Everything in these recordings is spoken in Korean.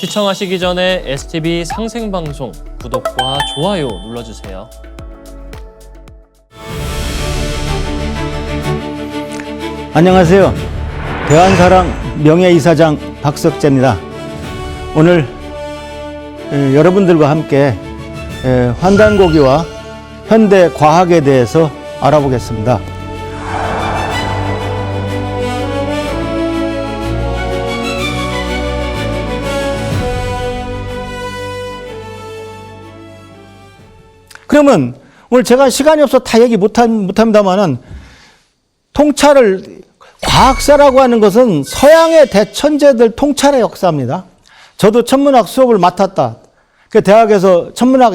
시청하시기 전에 STV 상생방송 구독과 좋아요 눌러주세요. 안녕하세요. 대한사랑 명예이사장 박석재입니다. 오늘 여러분들과 함께 환단고기와 현대과학에 대해서 알아보겠습니다. 그러면 오늘 제가 시간이 없어 다 얘기 못합니다만은 통찰을 과학사라고 하는 것은 서양의 대천재들 통찰의 역사입니다. 저도 천문학 수업을 맡았다. 그 대학에서 천문학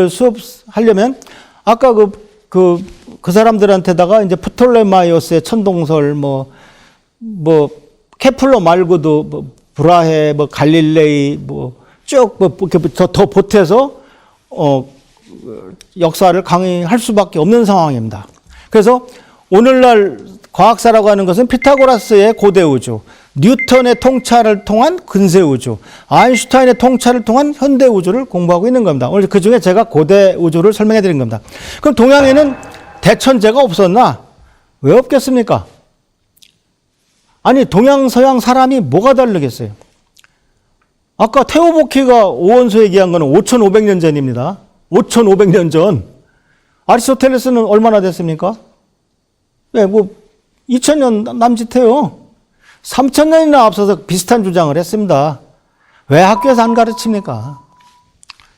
수업 하려면 아까 그 사람들한테다가 이제 프톨레마이오스의 천동설 케플러 말고도 브라헤 갈릴레이 쭉 이렇게 더 보태서 역사를 강의할 수밖에 없는 상황입니다. 그래서 오늘날 과학사라고 하는 것은 피타고라스의 고대 우주, 뉴턴의 통찰을 통한 근세 우주, 아인슈타인의 통찰을 통한 현대 우주를 공부하고 있는 겁니다. 오늘 그 중에 제가 고대 우주를 설명해 드린 겁니다. 그럼 동양에는 대천재가 없었나? 왜 없겠습니까? 아니, 동양, 서양 사람이 뭐가 다르겠어요? 아까 테오보키가 오원소 얘기한 거는 5,500년 전입니다. 5,500년 전. 아리스토텔레스는 얼마나 됐습니까? 2000년 남짓해요. 3000년이나 앞서서 비슷한 주장을 했습니다. 왜 학교에서 안 가르칩니까?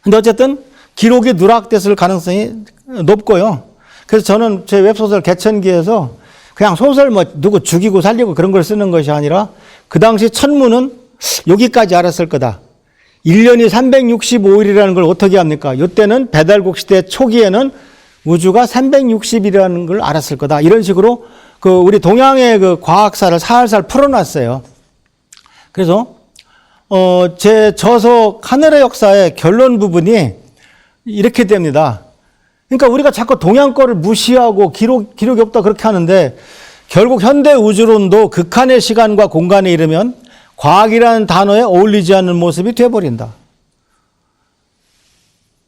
근데 어쨌든 기록이 누락됐을 가능성이 높고요. 그래서 저는 제 웹소설 개천기에서 그냥 소설 누구 죽이고 살리고 그런 걸 쓰는 것이 아니라 그 당시 천문은 여기까지 알았을 거다. 1년이 365일이라는 걸 어떻게 합니까? 이때는 배달국 시대 초기에는 우주가 360일이라는 걸 알았을 거다. 이런 식으로 우리 동양의 과학사를 살살 풀어놨어요. 그래서 제 저서 하늘의 역사의 결론 부분이 이렇게 됩니다. 그러니까 우리가 자꾸 동양 거를 무시하고 기록이 없다 그렇게 하는데 결국 현대 우주론도 극한의 시간과 공간에 이르면 과학이라는 단어에 어울리지 않는 모습이 되어버린다.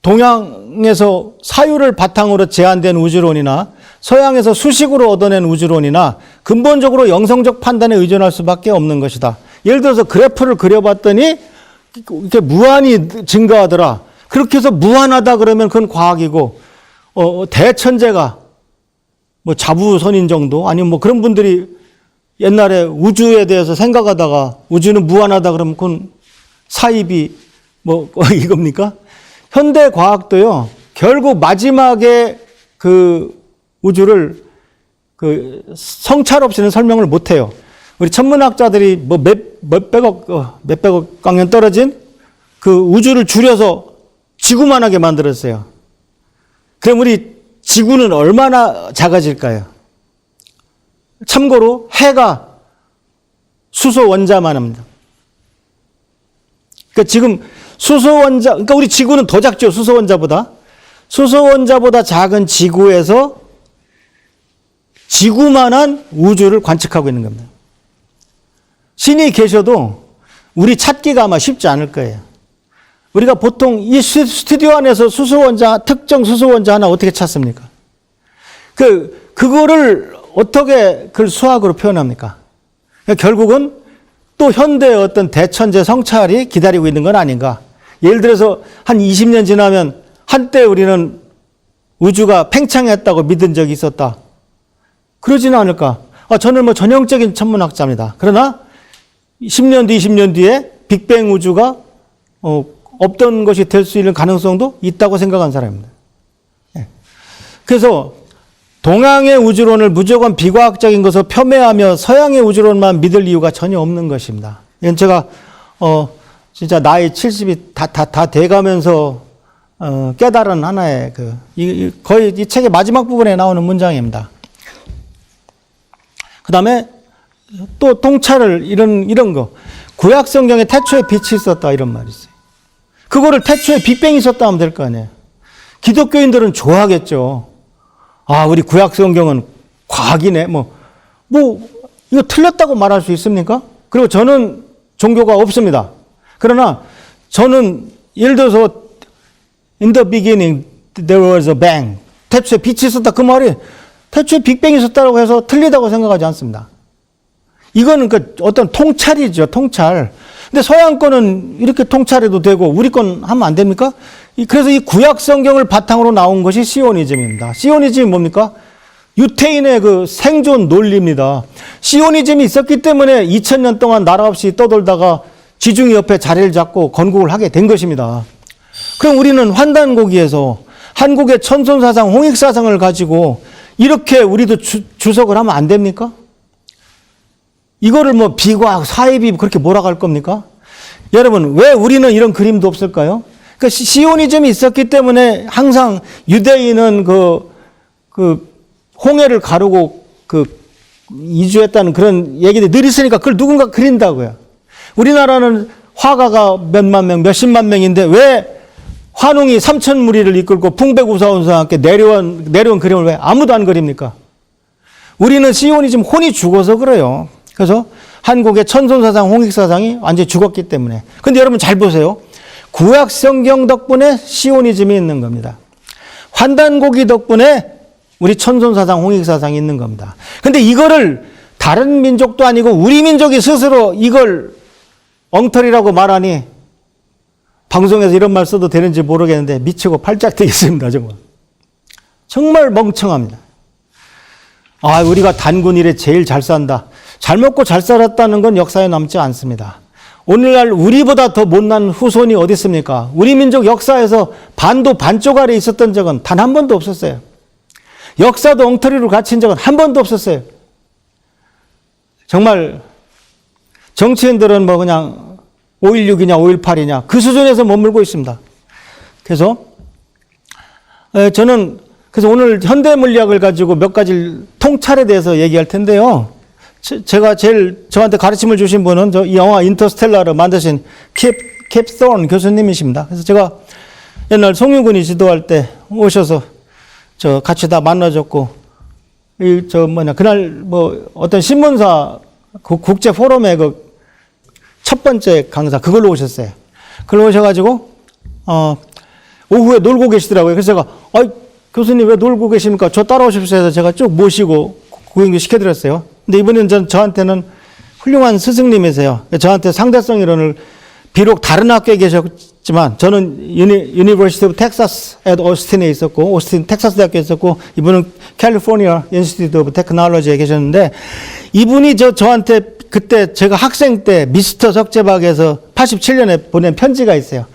동양에서 사유를 바탕으로 제안된 우주론이나 서양에서 수식으로 얻어낸 우주론이나 근본적으로 영성적 판단에 의존할 수밖에 없는 것이다. 예를 들어서 그래프를 그려봤더니 이렇게 무한이 증가하더라. 그렇게 해서 무한하다 그러면 그건 과학이고 대천재가 자부선인 정도 아니면 그런 분들이 옛날에 우주에 대해서 생각하다가 우주는 무한하다 그러면 그건 사입이 이겁니까? 현대 과학도요, 결국 마지막에 우주를 성찰 없이는 설명을 못 해요. 우리 천문학자들이 몇백억 광년 떨어진 우주를 줄여서 지구만하게 만들었어요. 그럼 우리 지구는 얼마나 작아질까요? 참고로 해가 수소 원자만 합니다. 그러니까 지금 그러니까 우리 지구는 더 작죠, 수소 원자보다. 수소 원자보다 작은 지구에서 지구만한 우주를 관측하고 있는 겁니다. 신이 계셔도 우리 찾기가 아마 쉽지 않을 거예요. 우리가 보통 이 스튜디오 안에서 특정 수소 원자 하나 어떻게 찾습니까? 그거를 어떻게 그걸 수학으로 표현합니까? 결국은 또 현대의 어떤 대천재 성찰이 기다리고 있는 건 아닌가. 예를 들어서 한 20년 지나면 한때 우리는 우주가 팽창했다고 믿은 적이 있었다. 그러지는 않을까. 저는 전형적인 천문학자입니다. 그러나 10년 뒤, 20년 뒤에 빅뱅 우주가 없던 것이 될 수 있는 가능성도 있다고 생각한 사람입니다. 그래서 동양의 우주론을 무조건 비과학적인 것으로 폄훼하며 서양의 우주론만 믿을 이유가 전혀 없는 것입니다. 이건 제가 진짜 나이 70이 다 돼가면서 깨달은 하나의 거의 이 책의 마지막 부분에 나오는 문장입니다. 그 다음에 또 통찰을 이런 거 구약 성경에 태초에 빛이 있었다 이런 말이 있어요. 그거를 태초에 빅뱅이 있었다 하면 될 거 아니에요. 기독교인들은 좋아하겠죠. 우리 구약 성경은 과학이네. 이거 틀렸다고 말할 수 있습니까? 그리고 저는 종교가 없습니다. 그러나 저는 예를 들어서 in the beginning there was a bang. 태초에 빛이 있었다. 그 말이 태초에 빅뱅이 있었다고 해서 틀리다고 생각하지 않습니다. 이거는 그 어떤 통찰이죠. 통찰. 근데 서양 거는 이렇게 통찰해도 되고 우리 건 하면 안 됩니까? 그래서 이 구약 성경을 바탕으로 나온 것이 시오니즘입니다. 시오니즘이 뭡니까? 유태인의 그 생존 논리입니다. 시오니즘이 있었기 때문에 2000년 동안 나라 없이 떠돌다가 지중해 옆에 자리를 잡고 건국을 하게 된 것입니다. 그럼 우리는 환단고기에서 한국의 천손사상, 홍익사상을 가지고 이렇게 우리도 주석을 하면 안 됩니까? 이거를 뭐 비과학, 사회비 그렇게 몰아갈 겁니까? 여러분, 왜 우리는 이런 그림도 없을까요? 그러니까 시오니즘이 있었기 때문에 항상 유대인은 홍해를 가르고 이주했다는 그런 얘기들이 늘 있으니까 그걸 누군가 그린다고요. 우리나라는 화가가 몇만 명, 몇십만 명인데 왜 환웅이 3,000무리를 이끌고 풍백우사원사와 함께 내려온 그림을 왜 아무도 안 그립니까? 우리는 시오니즘 혼이 죽어서 그래요. 그래서 한국의 천손사상, 홍익사상이 완전히 죽었기 때문에. 근데 여러분 잘 보세요. 구약 성경 덕분에 시오니즘이 있는 겁니다. 환단고기 덕분에 우리 천손사상, 홍익사상이 있는 겁니다. 근데 이거를 다른 민족도 아니고 우리 민족이 스스로 이걸 엉터리라고 말하니 방송에서 이런 말 써도 되는지 모르겠는데 미치고 팔짝 뛰겠습니다. 정말 멍청합니다. 아, 우리가 단군 이래 제일 잘 산다. 잘 먹고 잘 살았다는 건 역사에 남지 않습니다. 오늘날 우리보다 더 못난 후손이 어디 있습니까? 우리 민족 역사에서 반도 반쪽 아래 있었던 적은 단 한 번도 없었어요. 역사도 엉터리로 갇힌 적은 한 번도 없었어요. 정말 정치인들은 뭐 그냥 5.16이냐 5.18이냐 그 수준에서 머물고 있습니다. 그래서 저는 그래서 오늘 현대물리학을 가지고 몇 가지 통찰에 대해서 얘기할 텐데요. 제가 제일 저한테 가르침을 주신 분은 이 영화 인터스텔라를 만드신 캡 소런 교수님이십니다. 그래서 제가 옛날 송유근이 지도할 때 오셔서 저 같이 다 만나줬고 그날 뭐 어떤 신문사 국제 포럼의 그 첫 번째 강사 그걸로 오셨어요. 그걸로 오셔가지고 오후에 놀고 계시더라고요. 그래서 제가 교수님 왜 놀고 계십니까? 저 따라오십시오 해서 제가 쭉 모시고 구경도 시켜드렸어요. 근데 이분은 저한테는 훌륭한 스승님이세요. 저한테 상대성 이론을 비록 다른 학교에 계셨지만 저는 유니버시티 오브 텍사스 앳 오스틴에 있었고 오스틴 텍사스 대학교에 있었고 이분은 캘리포니아 인스티튜트 오브 테크놀로지에 계셨는데 이분이 저한테 그때 제가 학생 때 미스터 석재박에서 87년에 보낸 편지가 있어요.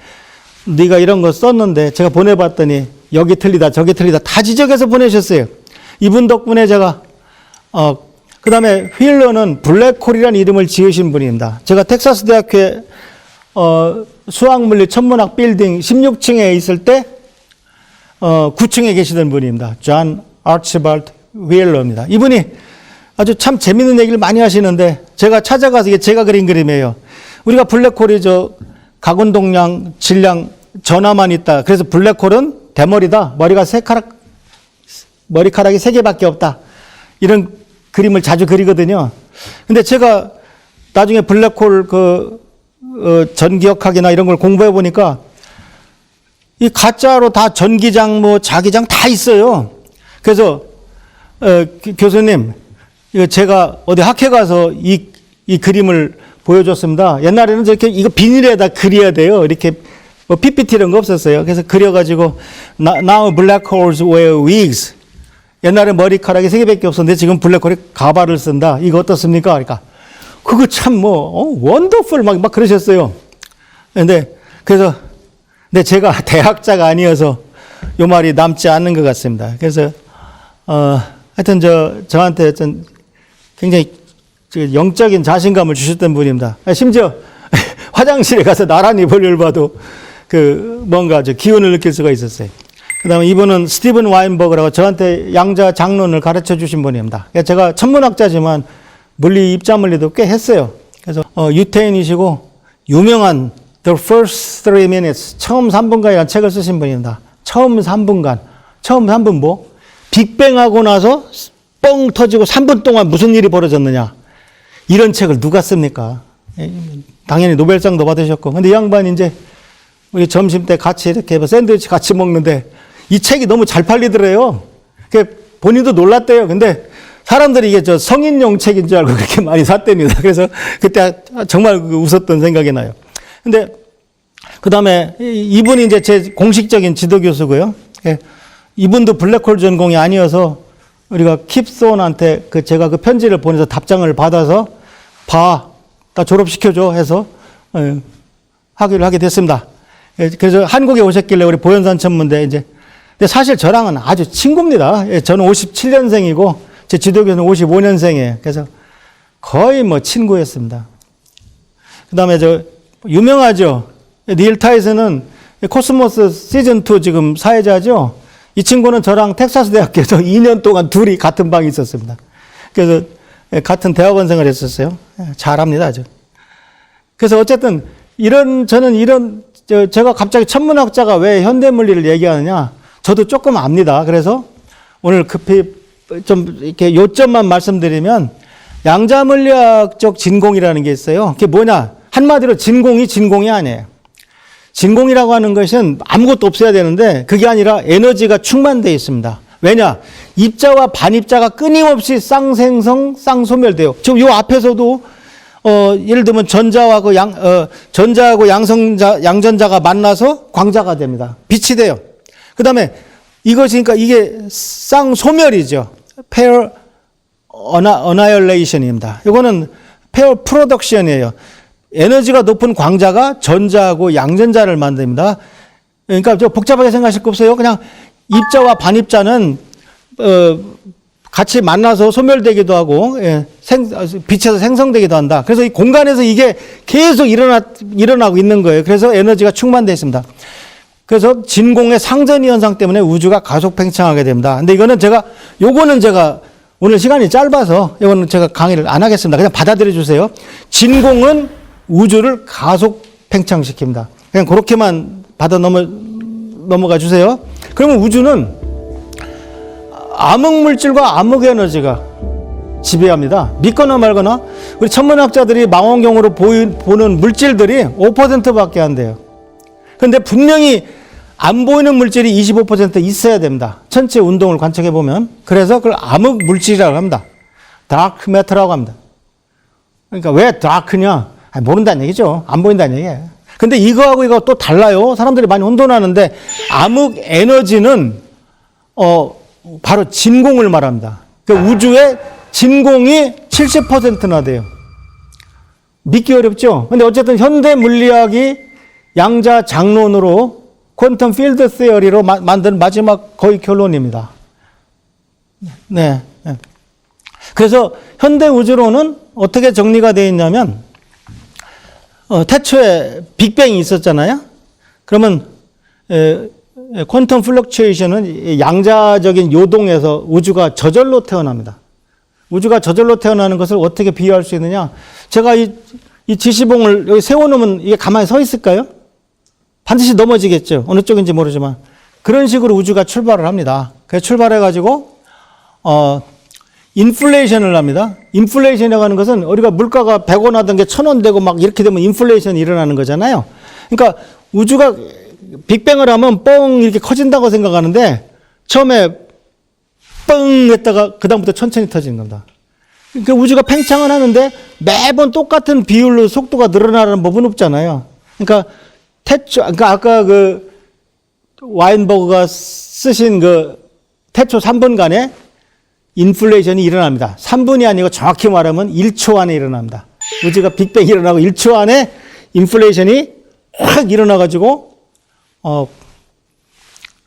네가 이런 거 썼는데 제가 보내봤더니 여기 틀리다 저기 틀리다 다 지적해서 보내셨어요. 이분 덕분에 제가 그 다음에 휠러는 블랙홀이라는 이름을 지으신 분입니다. 제가 텍사스 대학교에 수학물리 천문학 빌딩 16층에 있을 때 9층에 계시던 분입니다. 존 아치발드 휠러입니다. 이분이 아주 참 재밌는 얘기를 많이 하시는데 제가 찾아가서 이게 제가 그린 그림이에요. 우리가 블랙홀이 가군동량, 질량, 전하만 있다. 그래서 블랙홀은 대머리다. 머리카락이 3개밖에 없다. 이런 그림을 자주 그리거든요. 근데 제가 나중에 블랙홀 전기역학이나 이런 걸 공부해 보니까 이 가짜로 다 전기장, 자기장 다 있어요. 그래서 교수님, 이거 제가 어디 학회 가서 이 그림을 보여줬습니다. 옛날에는 이거 비닐에다 그려야 돼요. 이렇게 PPT 이런 거 없었어요. 그래서 그려가지고 Now black holes wear wigs. 옛날에 머리카락이 3개밖에 없었는데 지금 블랙홀이 가발을 쓴다. 이거 어떻습니까? 그러니까 그거 참 원더풀 막 그러셨어요. 근데 제가 대학자가 아니어서 요 말이 남지 않는 것 같습니다. 그래서 하여튼 저한테 굉장히 영적인 자신감을 주셨던 분입니다. 심지어 화장실에 가서 나란히 볼일 봐도 뭔가 기운을 느낄 수가 있었어요. 그 다음에 이분은 스티븐 와인버그라고 저한테 양자 장론을 가르쳐 주신 분입니다. 제가 천문학자지만 물리, 입자물리도 꽤 했어요. 그래서 유태인이시고 유명한 The First 3 Minutes, 처음 3분간이라는 책을 쓰신 분입니다. 처음 3분간. 처음 3분 뭐? 빅뱅하고 나서 뻥 터지고 3분 동안 무슨 일이 벌어졌느냐. 이런 책을 누가 씁니까? 당연히 노벨상도 받으셨고. 근데 이 양반이 이제 우리 점심 때 같이 이렇게 뭐 샌드위치 같이 먹는데 이 책이 너무 잘 팔리더래요. 본인도 놀랐대요. 근데 사람들이 이게 저 성인용 책인 줄 알고 그렇게 많이 샀답니다. 그래서 그때 정말 웃었던 생각이 나요. 근데 그 다음에 이분이 이제 제 공식적인 지도 교수고요. 이분도 블랙홀 전공이 아니어서 우리가 킵손한테 제가 그 편지를 보내서 답장을 받아서 나 졸업시켜줘 해서 하기로 하게 됐습니다. 그래서 한국에 오셨길래 우리 보현산 천문대 이제 근데 사실 저랑은 아주 친구입니다. 저는 57년생이고 제 지도교수는 55년생이에요. 그래서 거의 뭐 친구였습니다. 그 다음에 유명하죠. 닐 타이슨은 코스모스 시즌2 지금 사회자죠. 이 친구는 저랑 텍사스 대학교에서 2년 동안 둘이 같은 방에 있었습니다. 그래서 같은 대학원생을 했었어요. 잘합니다, 아주. 그래서 어쨌든 제가 갑자기 천문학자가 왜 현대물리를 얘기하느냐, 저도 조금 압니다. 그래서 오늘 급히 좀 이렇게 요점만 말씀드리면 양자물리학적 진공이라는 게 있어요. 그게 뭐냐? 한마디로 진공이 아니에요. 진공이라고 하는 것은 아무것도 없어야 되는데 그게 아니라 에너지가 충만되어 있습니다. 왜냐? 입자와 반입자가 끊임없이 쌍생성, 쌍소멸돼요. 지금 요 앞에서도 예를 들면 전자하고 양전자가 만나서 광자가 됩니다. 빛이 돼요. 그 다음에 그러니까 이게 쌍소멸이죠. pair annihilation입니다. 이거는 pair production이에요. 에너지가 높은 광자가 전자하고 양전자를 만듭니다. 그러니까 복잡하게 생각하실 거 없어요. 그냥 입자와 반입자는 같이 만나서 소멸되기도 하고 빛에서 생성되기도 한다. 그래서 이 공간에서 이게 계속 일어나고 있는 거예요. 그래서 에너지가 충만되어 있습니다. 그래서 진공의 상전이 현상 때문에 우주가 가속 팽창하게 됩니다. 근데 요거는 제가 오늘 시간이 짧아서 이거는 제가 강의를 안 하겠습니다. 그냥 받아들여 주세요. 진공은 우주를 가속 팽창시킵니다. 그냥 그렇게만 받아 넘어가 주세요. 그러면 우주는 암흑 물질과 암흑 에너지가 지배합니다. 믿거나 말거나 우리 천문학자들이 망원경으로 보는 물질들이 5%밖에 안 돼요. 그런데 분명히 안 보이는 물질이 25% 있어야 됩니다. 천체 운동을 관측해 보면. 그래서 그걸 암흑 물질이라고 합니다. 다크 매터라고 합니다. 그러니까 왜 다크냐? 모른다는 얘기죠. 안 보인다는 얘기예요. 근데 이거하고 이거 또 달라요. 사람들이 많이 혼돈하는데 암흑 에너지는 바로 진공을 말합니다. 그러니까 우주의 진공이 70%나 돼요. 믿기 어렵죠? 근데 어쨌든 현대 물리학이 양자 장론으로 퀀텀 필드 시어리로 만든 마지막 거의 결론입니다. 네. 그래서 현대 우주론은 어떻게 정리가 되어 있냐면 태초에 빅뱅이 있었잖아요. 그러면 퀀텀 플럭추에이션은 양자적인 요동에서 우주가 저절로 태어납니다. 우주가 저절로 태어나는 것을 어떻게 비유할 수 있느냐? 제가 이 지시봉을 여기 세워놓으면 이게 가만히 서 있을까요? 반드시 넘어지겠죠. 어느 쪽인지 모르지만. 그런 식으로 우주가 출발을 합니다. 그래서 출발해가지고, 인플레이션을 합니다. 인플레이션이라고 하는 것은 우리가 물가가 100원 하던 게 1000원 되고 막 이렇게 되면 인플레이션이 일어나는 거잖아요. 그러니까 우주가 빅뱅을 하면 뻥 이렇게 커진다고 생각하는데 처음에 뻥 했다가 그다음부터 천천히 터지는 겁니다. 그러니까 우주가 팽창을 하는데 매번 똑같은 비율로 속도가 늘어나는 법은 없잖아요. 그러니까 아까 와인버그가 쓰신 태초 3분간에 인플레이션이 일어납니다. 3분이 아니고 정확히 말하면 1초 안에 일어납니다. 우주가 빅뱅이 일어나고 1초 안에 인플레이션이 확 일어나가지고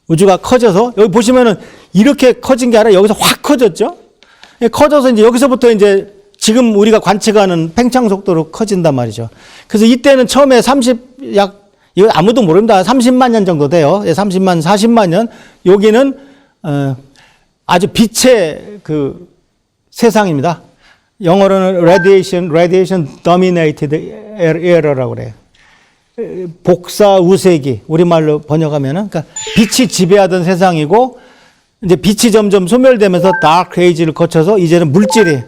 우주가 커져서 여기 보시면은 이렇게 커진 게 아니라 여기서 확 커졌죠. 커져서 이제 여기서부터 이제 지금 우리가 관측하는 팽창 속도로 커진단 말이죠. 그래서 이때는 처음에 이거 아무도 모릅니다. 30만 년 정도 돼요. 30만, 40만 년. 여기는 아주 빛의 세상입니다. 영어로는 radiation dominated era라고 그래요. 복사 우세기, 우리말로 번역하면은, 그러니까 빛이 지배하던 세상이고, 이제 빛이 점점 소멸되면서 dark age를 거쳐서 이제는 물질이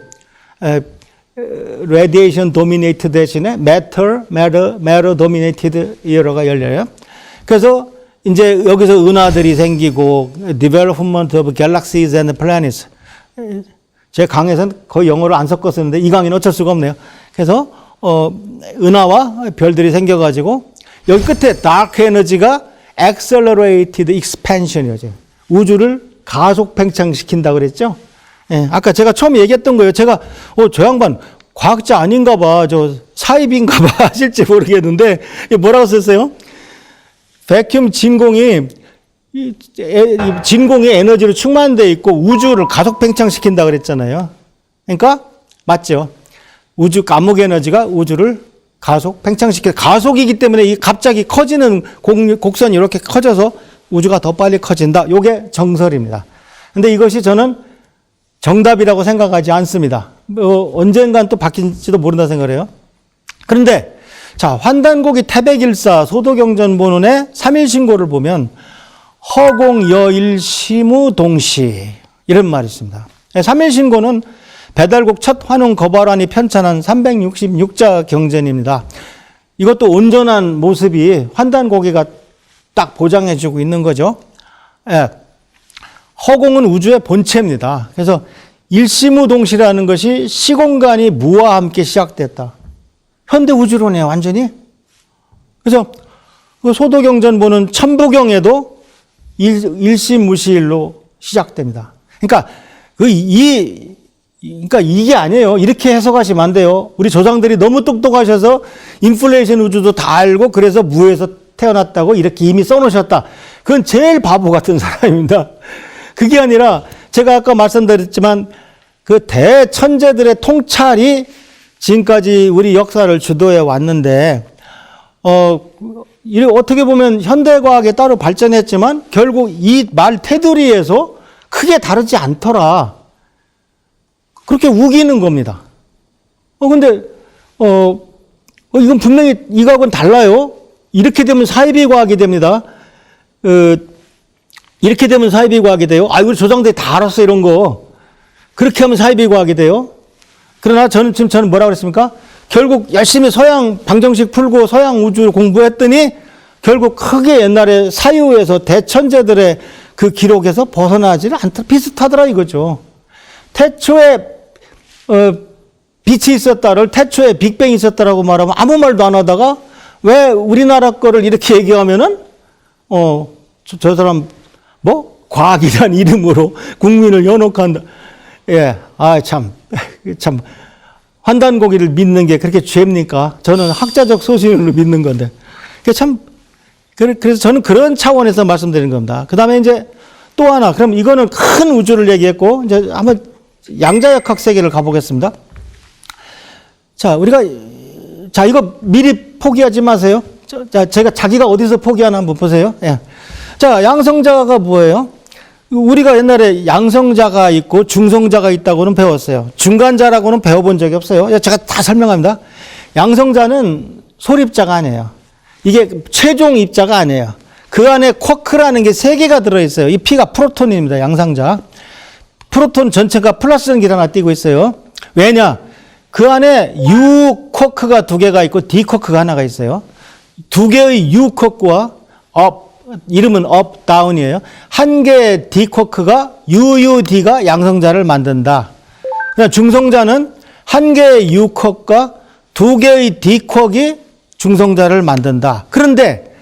radiation dominated 대신에 matter dominated era가 열려요. 그래서 이제 여기서 은하들이 생기고 development of galaxies and planets. 제 강의에서는 거의 영어를 안 섞었었는데 이 강의는 어쩔 수가 없네요. 그래서 은하와 별들이 생겨가지고 여기 끝에 dark energy가 accelerated expansion이죠. 우주를 가속 팽창시킨다 그랬죠. 예, 아까 제가 처음에 얘기했던 거예요. 제가 저 양반 과학자 아닌가 봐, 저 사입인가 봐 하실지 모르겠는데 뭐라고 썼어요? 백큐um 진공이 진공의 에너지로 충만되어 있고 우주를 가속 팽창시킨다 그랬잖아요. 그러니까 맞죠. 우주 암흑 에너지가 우주를 가속 팽창시켜 가속이기 때문에 이 갑자기 커지는 곡선이 이렇게 커져서 우주가 더 빨리 커진다. 요게 정설입니다. 근데 이것이 저는 정답이라고 생각하지 않습니다. 언젠간 또 바뀔지도 모른다 생각해요. 그런데 자, 환단고기 태백일사 소도경전본원의 3일신고를 보면 허공여일시무동시 이런 말이 있습니다. 3일신고는 배달국 첫 환웅 거발환이 편찬한 366자 경전입니다. 이것도 온전한 모습이 환단고기가 딱 보장해주고 있는 거죠. 예. 허공은 우주의 본체입니다. 그래서 일시무동시라는 것이 시공간이 무와 함께 시작됐다. 현대 우주론이에요, 완전히. 그래서 소도경전본은 천부경에도 일시무시일로 시작됩니다. 그러니까 그러니까 이게 아니에요. 이렇게 해석하시면 안 돼요. 우리 조상들이 너무 똑똑하셔서 인플레이션 우주도 다 알고 그래서 무에서 태어났다고 이렇게 이미 써놓으셨다. 그건 제일 바보 같은 사람입니다. 그게 아니라 제가 아까 말씀드렸지만 그 대천재들의 통찰이 지금까지 우리 역사를 주도해 왔는데 어떻게 보면 현대과학에 따로 발전했지만 결국 이 말 테두리에서 크게 다르지 않더라. 그렇게 우기는 겁니다. 근데 이건 분명히 이 과학은 달라요. 이렇게 되면 사이비 과학이 됩니다. 이렇게 되면 사이비 과학이 돼요. 우리 조상들이 다 알았어 이런 거. 그렇게 하면 사이비 과학이 돼요. 그러나 저는 뭐라고 그랬습니까? 결국 열심히 서양 방정식 풀고 서양 우주 공부했더니 결국 크게 옛날에 사유에서 대천재들의 그 기록에서 벗어나지를 않다. 비슷하더라 이거죠. 태초에 빛이 있었다를 태초에 빅뱅이 있었다라고 말하면 아무 말도 안 하다가 왜 우리나라 거를 이렇게 얘기하면은 저 사람 과학이란 이름으로 국민을 연혹한다. 예, 참 환단고기를 믿는 게 그렇게 죄입니까? 저는 학자적 소신으로 믿는 건데. 그래서 저는 그런 차원에서 말씀드리는 겁니다. 그 다음에 이제 또 하나, 그럼 이거는 큰 우주를 얘기했고, 이제 한번 양자역학 세계를 가보겠습니다. 자, 이거 미리 포기하지 마세요. 제가 자기가 어디서 포기하나 한번 보세요. 예. 자, 양성자가 뭐예요? 우리가 옛날에 양성자가 있고 중성자가 있다고는 배웠어요. 중간자라고는 배워본 적이 없어요. 제가 다 설명합니다. 양성자는 소립자가 아니에요. 이게 최종 입자가 아니에요. 그 안에 쿼크라는 게 3개가 들어있어요. 이 P가 프로톤입니다. 양성자. 프로톤 전체가 플러스 전기를 하나 띄고 있어요. 왜냐? 그 안에 U 쿼크가 2개가 있고 D 쿼크가 하나가 있어요. 2개의 U 쿼크와 이름은 업, 다운이에요. 한 개의 D 쿼크가 UUD가 양성자를 만든다. 그러니까 중성자는 한 개의 U 쿼크가 2개의 D 쿼크이 중성자를 만든다. 그런데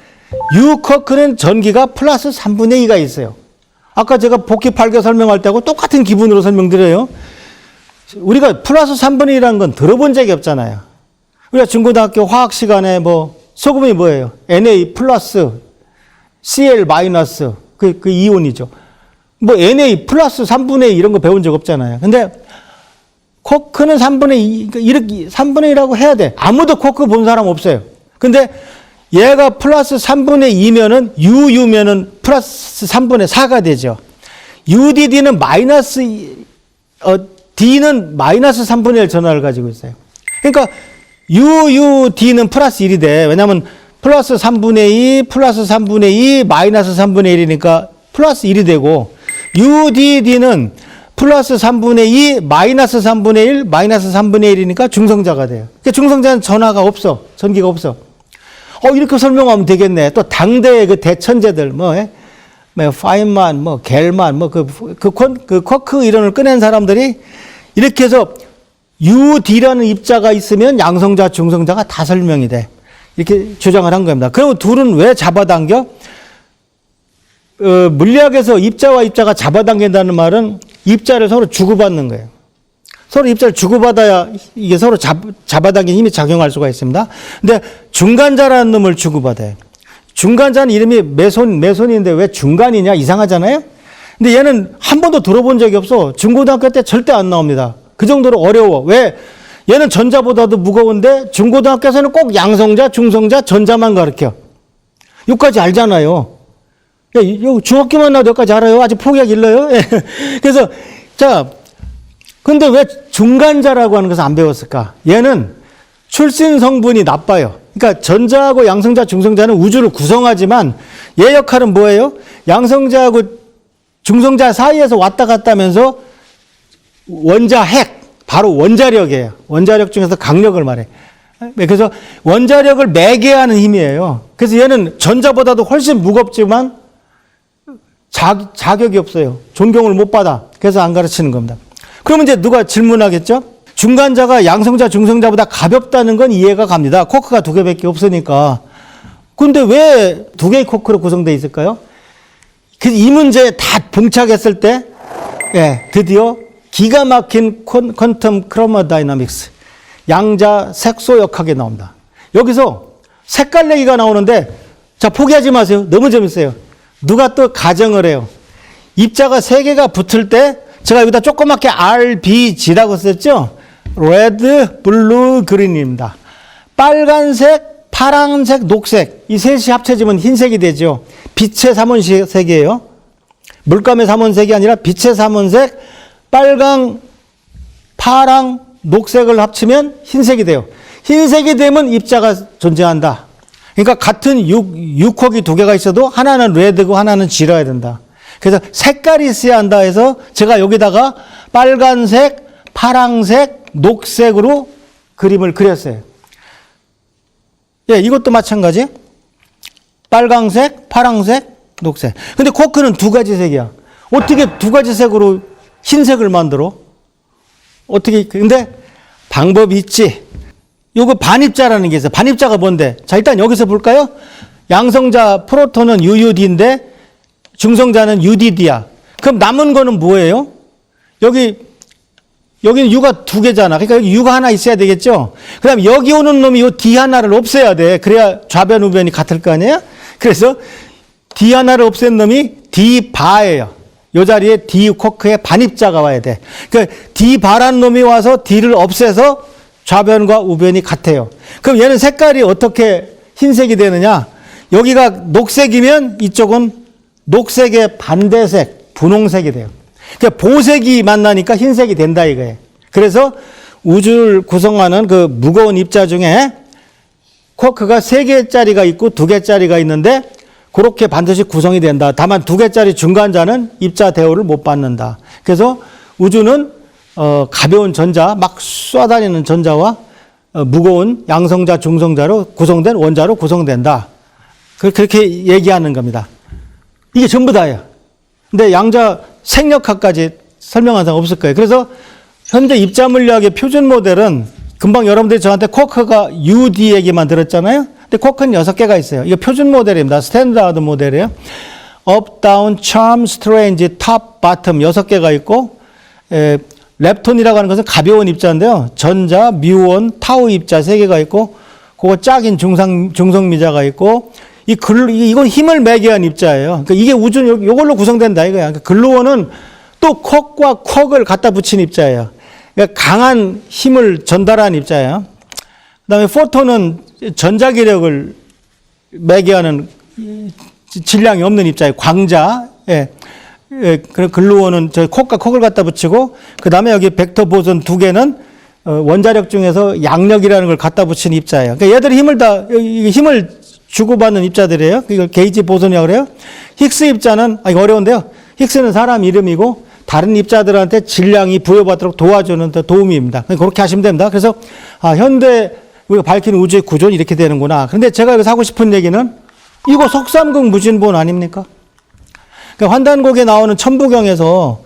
U 쿼크는 전기가 플러스 3분의 2가 있어요. 아까 제가 복귀 8개 설명할 때하고 똑같은 기분으로 설명드려요. 우리가 플러스 3분의 2라는 건 들어본 적이 없잖아요. 우리가 중고등학교 화학 시간에 소금이 뭐예요? Na 플러스 Cl 마이너스 그 이온이죠. Na 플러스 3분의 2 이런 거 배운 적 없잖아요. 근데 쿼크는 3분의 2, 이렇게 3분의 2라고 해야 돼. 아무도 쿼크 본 사람 없어요. 근데 얘가 플러스 3분의 2면은 UU면은 플러스 3분의 4가 되죠. UDD는 마이너스 D는 마이너스 3분의 1 전하를 가지고 있어요. 그러니까 UUD는 플러스 1이 돼. 왜냐하면 플러스 3분의 2, 플러스 3분의 2, 마이너스 3분의 1이니까 플러스 1이 되고 UDD는 플러스 3분의 2, 마이너스 3분의 1, 마이너스 3분의 1이니까 중성자가 돼요. 그러니까 중성자는 전기가 없어. 이렇게 설명하면 되겠네. 또 당대의 그 대천재들, 파인만, 겔만, 쿼크 이론을 꺼낸 사람들이 이렇게 해서 UD라는 입자가 있으면 양성자, 중성자가 다 설명이 돼. 이렇게 주장을 한 겁니다. 그럼 둘은 왜 잡아당겨? 물리학에서 입자와 입자가 잡아당긴다는 말은 입자를 서로 주고받는 거예요. 서로 입자를 주고받아야 이게 서로 잡아당긴 힘이 작용할 수가 있습니다. 근데 중간자라는 놈을 주고받아요. 중간자는 이름이 메손인데 왜 중간이냐? 이상하잖아요? 근데 얘는 한 번도 들어본 적이 없어. 중고등학교 때 절대 안 나옵니다. 그 정도로 어려워. 왜? 얘는 전자보다도 무거운데 중고등학교에서는 꼭 양성자, 중성자, 전자만 가르쳐. 여기까지 알잖아요. 중학교만 나와도 여기까지 알아요. 아직 포기하기 일러요. 그래서 근데 왜 중간자라고 하는 것을 안 배웠을까? 얘는 출신 성분이 나빠요. 그러니까 전자하고 양성자, 중성자는 우주를 구성하지만 얘 역할은 뭐예요? 양성자하고 중성자 사이에서 왔다 갔다 하면서 원자 핵, 바로 원자력이에요. 원자력 중에서 강력을 말해. 그래서 원자력을 매개하는 힘이에요. 그래서 얘는 전자보다도 훨씬 무겁지만 자격이 없어요. 존경을 못 받아. 그래서 안 가르치는 겁니다. 그러면 이제 누가 질문하겠죠? 중간자가 양성자, 중성자보다 가볍다는 건 이해가 갑니다. 쿼크가 2개밖에 없으니까. 근데 왜 2개의 쿼크로 구성되어 있을까요? 이 문제에 다 봉착했을 때, 드디어 기가 막힌 퀀텀 크로모다이나믹스, 양자 색소역학이 나옵니다. 여기서 색깔 내기가 나오는데, 자, 포기하지 마세요. 너무 재밌어요. 누가 또 가정을 해요. 입자가 3개가 붙을 때, 제가 여기다 조그맣게 RBG라고 썼죠? 레드, 블루, 그린입니다. 빨간색, 파란색, 녹색, 이 셋이 합쳐지면 흰색이 되죠. 빛의 삼원색이에요. 물감의 삼원색이 아니라 빛의 삼원색, 빨강, 파랑, 녹색을 합치면 흰색이 돼요. 흰색이 되면 입자가 존재한다. 그러니까 같은 6쿼크이 2개가 있어도 하나는 레드고 하나는 G라야 된다. 그래서 색깔이 있어야 한다 해서 제가 여기다가 빨간색, 파랑색, 녹색으로 그림을 그렸어요. 이것도 마찬가지. 빨강색, 파랑색, 녹색. 근데 쿼크는 2가지 색이야. 어떻게 2가지 색으로 흰색을 만들어? 어떻게, 근데 방법이 있지. 요거 반입자라는 게 있어요. 반입자가 뭔데? 자, 일단 여기서 볼까요? 양성자 프로톤은 UUD인데 중성자는 UDD야. 그럼 남은 거는 뭐예요? 여기는 U가 2개잖아. 그러니까 여기 U가 하나 있어야 되겠죠? 그 다음에 여기 오는 놈이 요 D 하나를 없애야 돼. 그래야 좌변, 우변이 같을 거 아니에요? 그래서 D 하나를 없앤 놈이 D바예요. 요 자리에 D 쿼크의 반입자가 와야 돼. 그러니까 D바란 놈이 와서 D를 없애서 좌변과 우변이 같아요. 그럼 얘는 색깔이 어떻게 흰색이 되느냐? 여기가 녹색이면 이쪽은 녹색의 반대색, 분홍색이 돼요. 그러니까 보색이 만나니까 흰색이 된다 이거예요. 그래서 우주를 구성하는 그 무거운 입자 중에 쿼크가 3개짜리가 있고 2개짜리가 있는데 그렇게 반드시 구성이 된다. 다만 2개짜리 중간자는 입자 대우를 못 받는다. 그래서 우주는 가벼운 전자, 막 쏴다니는 전자와 무거운 양성자, 중성자로 구성된 원자로 구성된다. 그렇게 얘기하는 겁니다. 이게 전부 다예요. 근데 양자 생력학까지 설명한 사람 없을 거예요. 그래서 현재 입자 물리학의 표준 모델은 금방 여러분들이 저한테 쿼크가 UD 얘기만 들었잖아요. 근데 쿼크는 6개가 있어요. 이거 표준 모델입니다. 스탠다드 모델이에요. up, down, charm, strange, top, bottom 6개가 있고 렙톤이라고 하는 것은 가벼운 입자인데요. 전자, 뮤온, 타우 입자 3개가 있고 그거 짝인 중성미자가 있고 이건 힘을 매개한 입자예요. 그러니까 이게 우주는 이걸로 구성된다 이거야. 그러니까 글루온은 또 쿼크와 쿼크를 갖다 붙인 입자예요. 그러니까 강한 힘을 전달한 입자예요. 그다음에 포톤은 전자기력을 매개하는 질량이 없는 입자예요. 광자. 그리고 글루온은 저 쿼크와 쿼크를 갖다 붙이고 그다음에 여기 벡터 보son 2개는 원자력 중에서 양력이라는 걸 갖다 붙인 입자예요. 그러니까 얘들이 힘을 주고받는 입자들이에요. 이걸 게이지 보손이라고 그래요. 힉스 입자는, 이거 어려운데요. 힉스는 사람 이름이고, 다른 입자들한테 질량이 부여받도록 도와주는 도움입니다. 그렇게 하시면 됩니다. 그래서, 현대 우리가 밝히는 우주의 구조는 이렇게 되는구나. 그런데 제가 여기서 하고 싶은 얘기는 이거 속삼극 무진본 아닙니까? 그러니까 환단곡에 나오는 천부경에서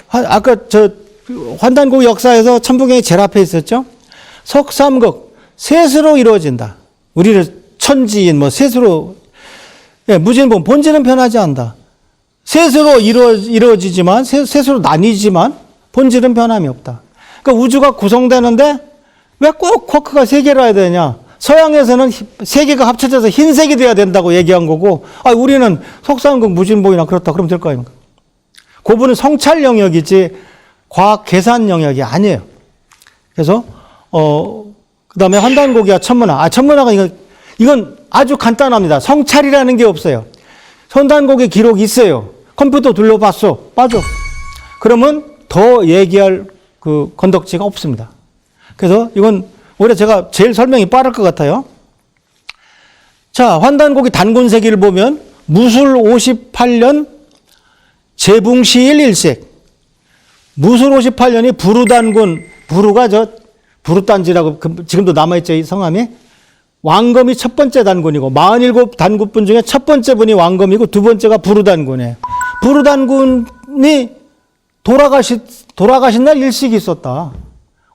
아까 저 환단곡 역사에서 천부경이 제일 앞에 있었죠. 속삼극 셋으로 이루어진다. 우리를 천지인 뭐 셋으로 무진본 본질은 변하지 않는다. 셋으로 이루어지지만 셋으로 나뉘지만 본질은 변함이 없다. 그러니까 우주가 구성되는데 왜 꼭 쿼크가 세 개로 해야 되냐? 서양에서는 세 개가 합쳐져서 흰색이 돼야 된다고 얘기한 거고, 우리는 속삼극 무진본이나 그렇다 그러면 될 거 아닙니까? 그분은 성찰 영역이지 과학 계산 영역이 아니에요. 그래서 그다음에 환단곡이야 천문학. 천문학은 이건 아주 간단합니다. 성찰이라는 게 없어요. 환단곡의 기록이 있어요. 컴퓨터 둘러봤어. 빠져. 그러면 더 얘기할 그 건덕지가 없습니다. 그래서 이건 오히려 제가 제일 설명이 빠를 것 같아요. 자, 환단곡의 단군세기를 보면 무술 58년 재붕시일 일색. 무술 58년이 부루단군, 부루가 부루단지라고 지금도 남아있죠, 이 성함이. 왕검이 첫 번째 단군이고 47단군분 중에 첫 번째 분이 왕검이고 두 번째가 부루단군이에요. 부루단군이 돌아가신 날 일식이 있었다.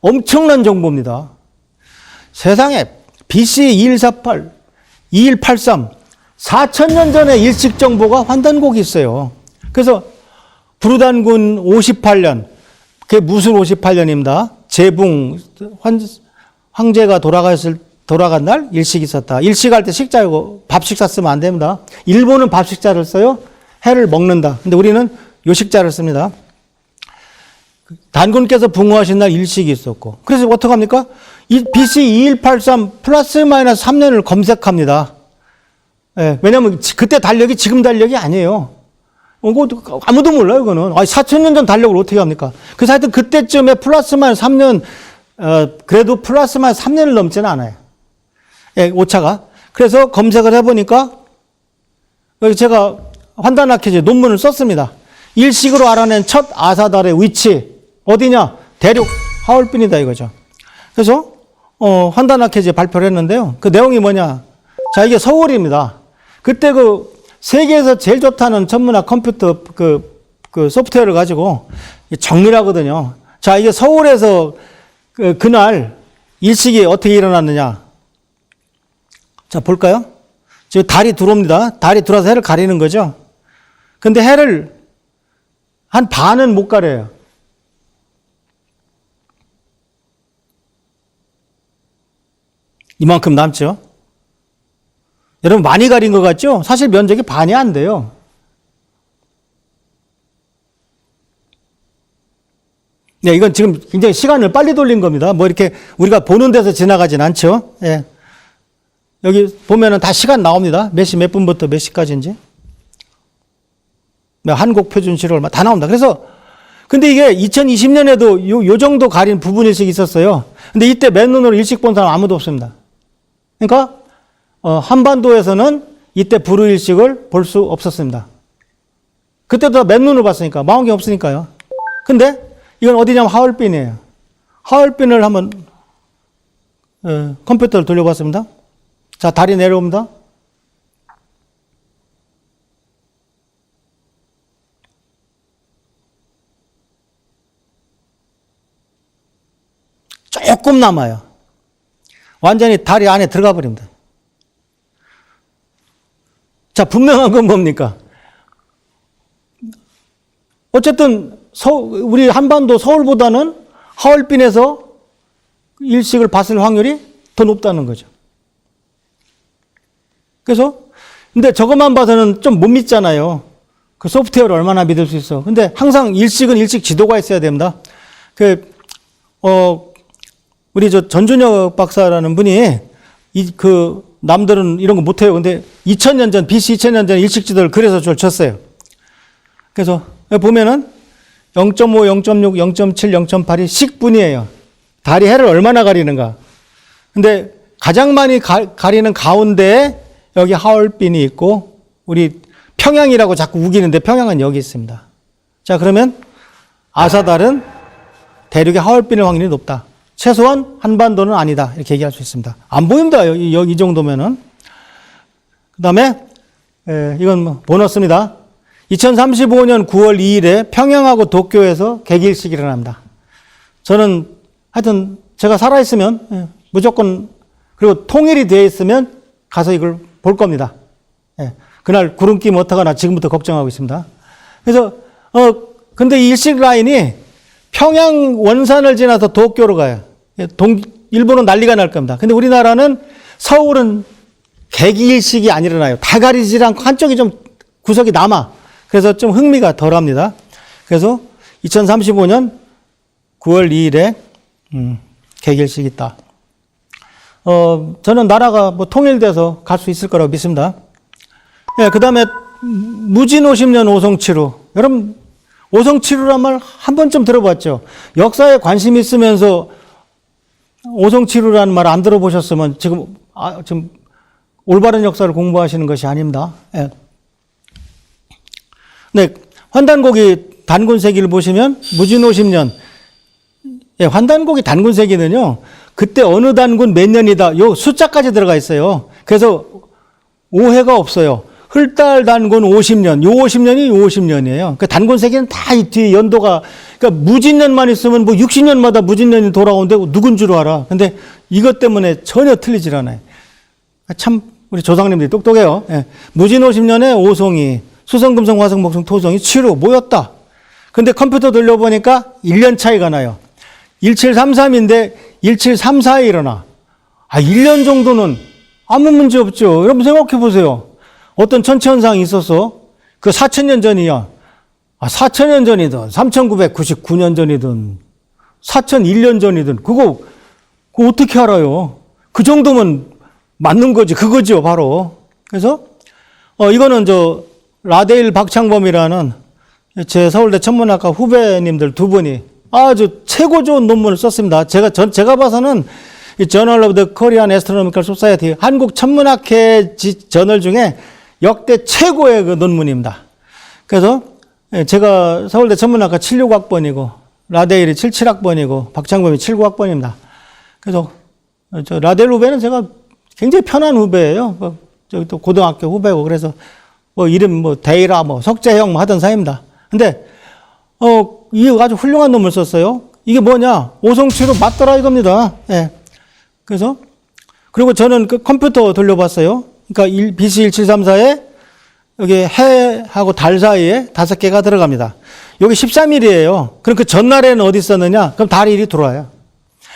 엄청난 정보입니다. 세상에 BC 2148, 2183, 4000년 전에 일식 정보가 환단곡이 있어요. 그래서 부루단군 58년, 그게 무술 58년입니다. 재붕, 황제가 돌아간 날 일식이 있었다. 일식할 때 식자고 밥식자 쓰면 안 됩니다. 일본은 밥식자를 써요. 해를 먹는다. 근데 우리는 요식자를 씁니다. 단군께서 붕어하신 날 일식이 있었고. 그래서 어떻게 합니까? BC 2183 플러스 마이너스 3년을 검색합니다. 예, 왜냐하면 그때 달력이 지금 달력이 아니에요. 아무도 몰라요, 이거는. 4000년 전 달력을 어떻게 합니까? 그래서 하여튼 그때쯤에 플러스 마이너스 3년, 그래도 플러스 마이너스 3년을 넘지는 않아요. 예, 오차가. 그래서 검색을 해보니까, 여기 제가 환단학회제 논문을 썼습니다. 일식으로 알아낸 첫 아사달의 위치, 어디냐? 대륙, 하얼빈이다 이거죠. 그래서, 환단학회제 발표를 했는데요. 그 내용이 뭐냐? 자, 이게 서울입니다. 그때 세계에서 제일 좋다는 천문학 컴퓨터 그 소프트웨어를 가지고 정리를 하거든요. 자, 이게 서울에서 그날 일식이 어떻게 일어났느냐. 자, 볼까요? 지금 달이 들어옵니다. 달이 들어와서 해를 가리는 거죠. 근데 해를 한 반은 못 가려요. 이만큼 남죠. 여러분 많이 가린 것 같죠? 사실 면적이 반이 안 돼요. 네, 이건 지금 굉장히 시간을 빨리 돌린 겁니다. 뭐 이렇게 우리가 보는 데서 지나가진 않죠. 예. 여기 보면은 다 시간 나옵니다. 몇 시 몇 분부터 몇 시까지인지. 한국 표준 시로 얼마 다 나옵니다. 그래서 근데 이게 2020년에도 요 정도 가린 부분 일식이 있었어요. 근데 이때 맨눈으로 일식 본 사람 아무도 없습니다. 그러니까 한반도에서는 이때 불우일식을 볼 수 없었습니다. 그때도 맨눈으로 봤으니까 망원경 없으니까요. 근데 이건 어디냐면 하얼빈이에요. 하얼빈을 한번 컴퓨터를 돌려봤습니다. 자, 달이 내려옵니다. 조금 남아요. 완전히 달이 안에 들어가 버립니다. 자, 분명한 건 뭡니까? 어쨌든 우리 한반도 서울보다는 하얼빈에서 일식을 봤을 확률이 더 높다는 거죠. 그래서 근데 저것만 봐서는 좀 못 믿잖아요. 그 소프트웨어를 얼마나 믿을 수 있어. 근데 항상 일식은 일식 지도가 있어야 됩니다. 우리 전준혁 박사라는 분이 남들은 이런 거 못해요. 근데 2000년 전, BC 2000년 전 일식 지도를 그래서 저를 쳤어요. 그래서 보면은 0.5, 0.6, 0.7, 0.8이 식분이에요. 달이 해를 얼마나 가리는가. 근데 가장 많이 가리는 가운데에 여기 하얼빈이 있고, 우리 평양이라고 자꾸 우기는데 평양은 여기 있습니다. 자, 그러면 아사달은 대륙의 하얼빈일 확률이 높다. 최소한 한반도는 아니다. 이렇게 얘기할 수 있습니다. 안 보입니다. 이 정도면은. 그 다음에, 이건 뭐 보너스입니다. 2035년 9월 2일에 평양하고 도쿄에서 개기일식이 일어납니다. 저는 하여튼 제가 살아있으면 무조건, 그리고 통일이 되어 있으면 가서 이걸 볼 겁니다. 그날 구름 끼면 어떡하나 지금부터 걱정하고 있습니다. 그래서, 근데 이 일식 라인이 평양 원산을 지나서 도쿄로 가요. 일본은 난리가 날 겁니다. 근데 우리나라는 서울은 개기일식이 안 일어나요. 다 가리지 않고 한쪽이 좀 구석이 남아. 그래서 좀 흥미가 덜 합니다. 그래서 2035년 9월 2일에 개기일식이 있다. 저는 나라가 뭐 통일돼서 갈 수 있을 거라고 믿습니다. 그 다음에 무진 50년 오송치루. 여러분, 오송치루란 말 한 번쯤 들어봤죠? 역사에 관심 있으면서 오송치루라는 말 안 들어보셨으면 지금 올바른 역사를 공부하시는 것이 아닙니다. 네, 환단고기 단군세기를 보시면 무진 50년. 환단고기 단군세기는요, 그때 어느 단군 몇 년이다. 요 숫자까지 들어가 있어요. 그래서 오해가 없어요. 흘달 단군 50년, 요 50년이 요 50년이에요. 그 단군세기는 다 이 뒤에 연도가, 그러니까 무진년만 있으면 뭐 60년마다 무진년이 돌아오는데 누군 줄 알아. 근데 이것 때문에 전혀 틀리질 않아요. 참, 우리 조상님들이 똑똑해요. 무진 50년에 오송이, 수성, 금성, 화성, 목성, 토성이 치루 모였다. 근데 컴퓨터 돌려보니까 1년 차이가 나요. 1733인데 1734에 일어나. 1년 정도는 아무 문제 없죠. 여러분 생각해 보세요. 어떤 천체현상이 있어서 그 4,000년 전이야. 4,000년 전이든 3,999년 전이든 4,001년 전이든 그거 어떻게 알아요? 그 정도면 맞는 거지. 그거죠, 바로. 그래서 이거는 라데일 박창범이라는 제 서울대 천문학과 후배님들 두 분이 아주 최고 좋은 논문을 썼습니다. 제가 봐서는 이 저널 오브 더 코리안 애스트로노미컬 소사이어티 한국 천문학회 저널 중에 역대 최고의 그 논문입니다. 그래서 제가 서울대 천문학과 76학번이고 라데일이 77학번이고 박창범이 79학번입니다. 그래서 저 라데일 후배는 제가 굉장히 편한 후배예요. 저기 또 고등학교 후배고 그래서 뭐 이름 뭐 데이라 뭐 석재형 뭐 하던 사이입니다. 근데 이 아주 훌륭한 논문을 썼어요. 이게 뭐냐? 오송치루 맞더라 이겁니다. 그래서 그리고 저는 그 컴퓨터 돌려봤어요. 그러니까 BC 1734에 여기 해하고 달 사이에 5개가 들어갑니다. 여기 13일이에요. 그럼 그 전날에는 어디 있었느냐? 그럼 달이 이리 들어와요.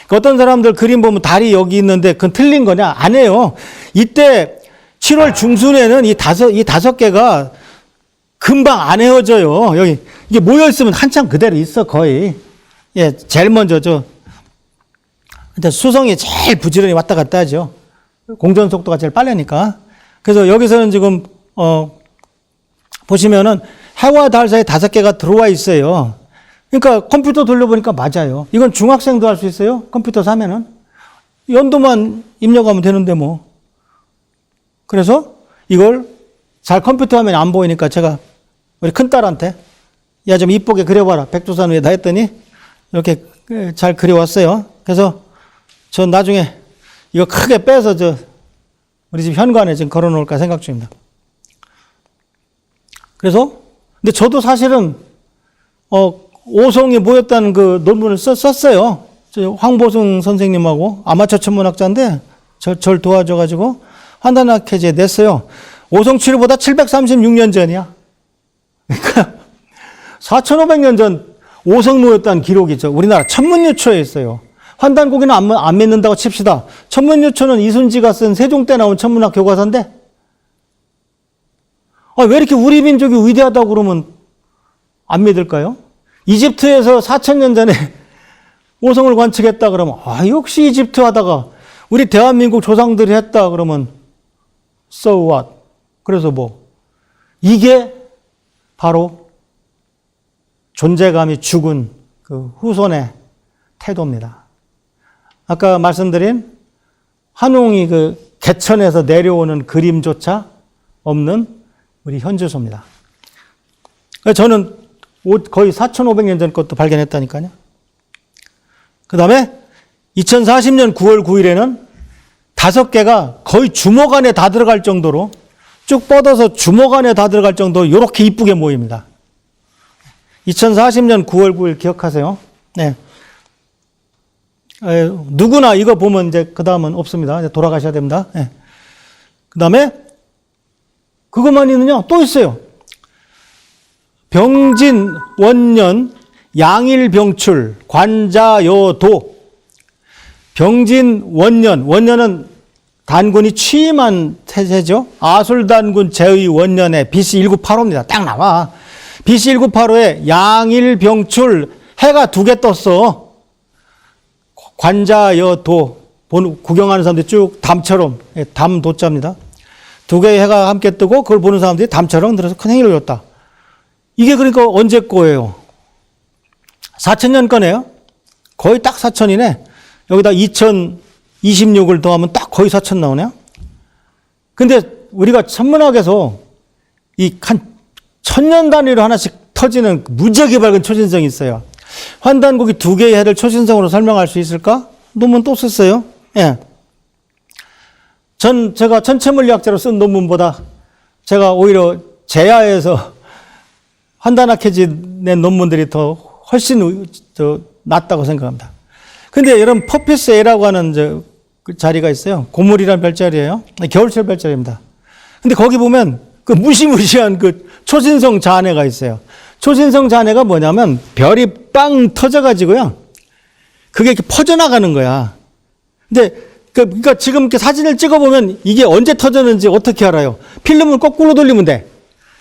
그러니까 어떤 사람들 그림 보면 달이 여기 있는데 그건 틀린 거냐? 아니에요. 이때 7월 중순에는 이 5개가 금방 안 헤어져요. 여기 이게 모여 있으면 한참 그대로 있어 거의. 제일 먼저 수성이 제일 부지런히 왔다 갔다 하죠. 공전 속도가 제일 빠르니까. 그래서 여기서는 지금 보시면은 해와 달 사이에 5개가 들어와 있어요. 그러니까 컴퓨터 돌려보니까 맞아요. 이건 중학생도 할 수 있어요. 컴퓨터 사면은 연도만 입력하면 되는데 뭐. 그래서 이걸 잘 컴퓨터 화면이 안 보이니까 제가 우리 큰딸한테 야 좀 이쁘게 그려봐라. 백두산 위에다 했더니 이렇게 잘 그려왔어요. 그래서 전 나중에 이거 크게 빼서 우리 집 현관에 지금 걸어놓을까 생각 중입니다. 그래서 근데 저도 사실은 오송이 모였다는 그 논문을 썼어요. 황보승 선생님하고 아마추어 천문학자인데 절 도와줘가지고 환단학회지에 냈어요. 오송치루보다 736년 전이야. 그러니까 4,500년 전 오성 모였다는 기록이죠. 우리나라 천문유초에 있어요. 환단고기는 안 믿는다고 칩시다. 천문유초는 이순지가 쓴 세종 때 나온 천문학 교과서인데 왜 이렇게 우리 민족이 위대하다고 그러면 안 믿을까요? 이집트에서 4,000년 전에 오성을 관측했다 그러면 역시 이집트 하다가 우리 대한민국 조상들이 했다 그러면 so what? 그래서 이게 바로 존재감이 죽은 그 후손의 태도입니다. 아까 말씀드린 한웅이 그 개천에서 내려오는 그림조차 없는 우리 현주소입니다. 저는 거의 4,500년 전 것도 발견했다니까요. 그 다음에 2040년 9월 9일에는 5개가 거의 주먹 안에 다 들어갈 정도로 쭉 뻗어서 주먹 안에 다 들어갈 정도로 이렇게 이쁘게 모입니다. 2040년 9월 9일 기억하세요? 네. 누구나 이거 보면 이제 그 다음은 없습니다. 이제 돌아가셔야 됩니다. 네. 그 다음에 그것만 있느냐? 또 있어요. 병진, 원년, 양일병출, 관자여도. 병진, 원년. 원년은 단군이 취임한 해죠. 아술단군 제의 원년에 BC 1985입니다. 딱 나와. BC 1985에 양일병출 해가 2개 떴어. 관자여도. 구경하는 사람들이 쭉 담처럼, 담도자입니다. 2개의 해가 함께 뜨고 그걸 보는 사람들이 담처럼 들어서 큰 행위를 이뤘다. 이게 그러니까 언제 거예요? 4000년 거네요. 거의 딱 4000이네. 여기다 2026을 더하면 딱 거의 4000 나오네요. 근데 우리가 천문학에서 이 한 1000년 단위로 하나씩 터지는 무지하게 밝은 초신성이 있어요. 환단국이 2개의 해를 초신성으로 설명할 수 있을까? 논문 또 썼어요. 예. 제가 천체물리학자로 쓴 논문보다 제가 오히려 제야에서 환단학회지 낸 논문들이 더 훨씬 낫다고 생각합니다. 근데 여러분, 퍼피스 A라고 하는 그 자리가 있어요. 고물이라는 별자리예요. 겨울철 별자리입니다. 근데 거기 보면 그 무시무시한 그 초신성 잔해가 있어요. 초신성 잔해가 뭐냐면 별이 빵 터져가지고요. 그게 이렇게 퍼져나가는 거야. 근데 그러니까 지금 이렇게 사진을 찍어보면 이게 언제 터졌는지 어떻게 알아요? 필름을 거꾸로 돌리면 돼.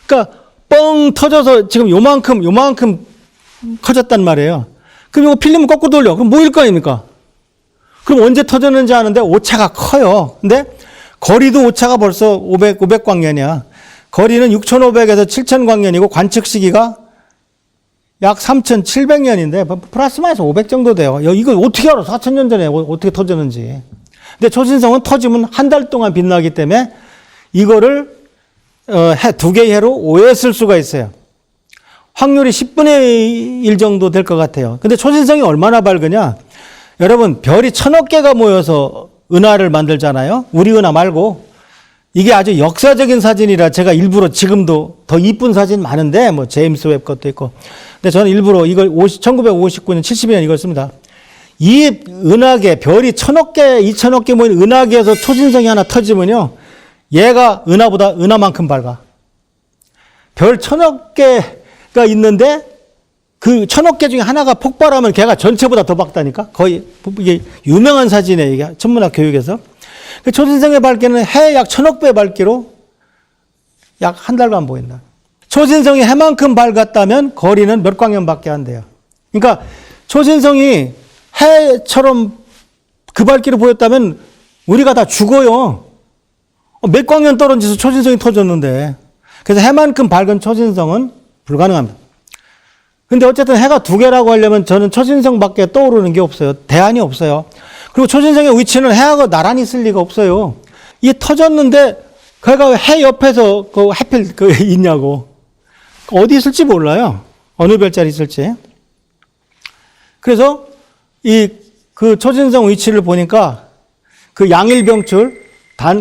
그러니까 뻥 터져서 지금 요만큼 커졌단 말이에요. 그럼 이거 필름을 거꾸로 돌려. 그럼 뭐일 거 아닙니까? 그럼 언제 터졌는지 아는데 오차가 커요. 근데 거리도 오차가 벌써 500광년이야. 거리는 6,500에서 7,000광년이고 관측 시기가 약 3,700년인데 플러스 마이너스 500 정도 돼요. 이거 어떻게 알아? 4,000년 전에 어떻게 터졌는지. 근데 초신성은 터지면 한 달 동안 빛나기 때문에 이거를 2개의 해로 오해했을 수가 있어요. 확률이 10분의 1 정도 될 것 같아요. 근데 초신성이 얼마나 밝으냐? 여러분, 별이 1000억 개가 모여서 은하를 만들잖아요. 우리 은하 말고. 이게 아주 역사적인 사진이라 제가 일부러 지금도 더 이쁜 사진 많은데, 뭐, 제임스 웹 것도 있고. 근데 저는 일부러 이걸 1959년, 70년 이걸 씁니다. 이 은하계, 별이 1000억 개, 2000억 개 모인 은하계에서 초신성이 하나 터지면요. 얘가 은하만큼 밝아. 별 1000억 개가 있는데 그 1000억 개 중에 하나가 폭발하면 걔가 전체보다 더 밝다니까? 거의, 이게 유명한 사진이에요. 이게 천문학 교육에서. 그 초신성의 밝기는 해 약 1000억 배 밝기로 약 한 달간 보인다. 초신성이 해만큼 밝았다면 거리는 몇 광년밖에 안 돼요. 그러니까 초신성이 해처럼 그 밝기로 보였다면 우리가 다 죽어요. 몇 광년 떨어져서 초신성이 터졌는데. 그래서 해만큼 밝은 초신성은 불가능합니다. 근데 어쨌든 해가 2개라고 하려면 저는 초신성밖에 떠오르는 게 없어요. 대안이 없어요. 그리고 초신성의 위치는 해하고 나란히 있을 리가 없어요. 이게 터졌는데 걔가 해 옆에서 하필 있냐고. 어디 있을지 몰라요. 어느 별자리 있을지. 그래서 그 초신성 위치를 보니까 그 양일병출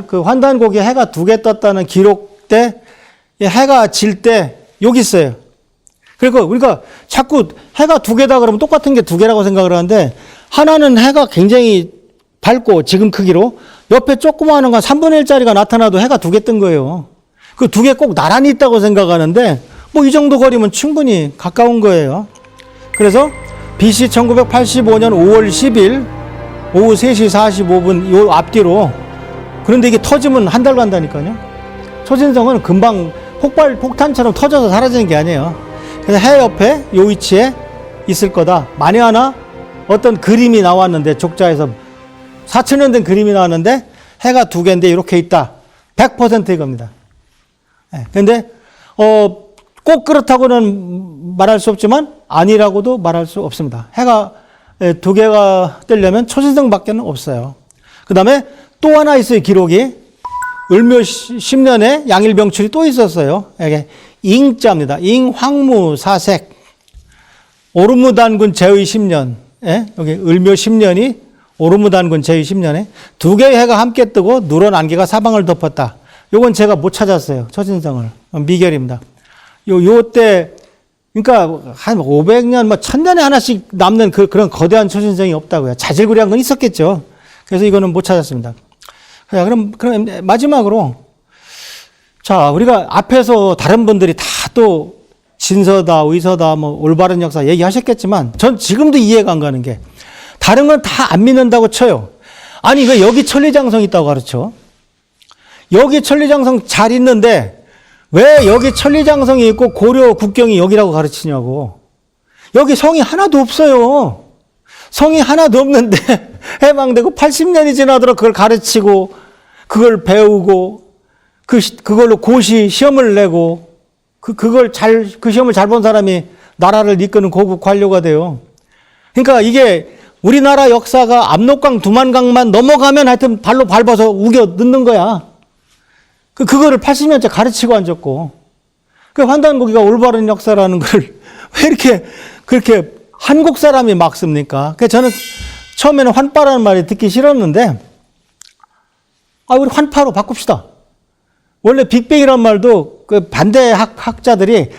그 환단곡에 해가 2개 떴다는 기록 때 해가 질 때 여기 있어요. 그러니까 우리가 자꾸 해가 2개다 그러면 똑같은 게 2개라고 생각을 하는데 하나는 해가 굉장히 밝고 지금 크기로 옆에 조그마한 건 3분의 1짜리가 나타나도 해가 2개 뜬 거예요. 그 2개 꼭 나란히 있다고 생각하는데 뭐 이 정도 거리면 충분히 가까운 거예요. 그래서 BC 1985년 5월 10일 오후 3시 45분 요 앞뒤로 그런데 이게 터지면 한 달 간다니까요. 초신성은 금방 폭탄처럼 터져서 사라지는 게 아니에요. 그래서 해 옆에 요 위치에 있을 거다. 만에 하나 어떤 그림이 나왔는데 족자에서 4000년 된 그림이 나왔는데 해가 2개인데 이렇게 있다. 100% 이겁니다. 근데 꼭 그렇다고는 말할 수 없지만 아니라고도 말할 수 없습니다. 해가 2개가 뜨려면 초신성밖에는 없어요. 그 다음에 또 하나 있어요. 기록이 을묘 10년에 양일병출이 또 있었어요. 이게 잉자입니다. 잉황무사색 오르무단군 제의 10년 여기 을묘 10년이 오르무단군 제20년에 두 개의 해가 함께 뜨고 누런 안개가 사방을 덮었다. 요건 제가 못 찾았어요. 초신성을. 미결입니다. 요때 그러니까 한 500년, 뭐 1000년에 하나씩 남는 그런 거대한 초신성이 없다고요. 자질구레한 건 있었겠죠. 그래서 이거는 못 찾았습니다. 그럼 마지막으로 자, 우리가 앞에서 다른 분들이 다 또 진서다, 의서다, 뭐 올바른 역사 얘기하셨겠지만 전 지금도 이해가 안 가는 게 다른 건 다 안 믿는다고 쳐요. 아니 왜 여기 천리장성이 있다고 가르쳐? 여기 천리장성 잘 있는데 왜 여기 천리장성이 있고 고려 국경이 여기라고 가르치냐고. 여기 성이 하나도 없어요. 성이 하나도 없는데 해방되고 80년이 지나도록 그걸 가르치고 그걸 배우고 그걸로 고시 시험을 내고 그 시험을 잘 본 사람이 나라를 이끄는 고급 관료가 돼요. 그러니까 이게 우리나라 역사가 압록강, 두만강만 넘어가면 하여튼 발로 밟아서 우겨 넣는 거야. 그거를 80년째 가르치고 앉았고. 그 환단고기가 올바른 역사라는 걸 왜 이렇게 그렇게 한국 사람이 막 씁니까? 그래서 저는 처음에는 환파라는 말이 듣기 싫었는데, 우리 환파로 바꿉시다. 원래 빅뱅이란 말도 그 반대 학자들이,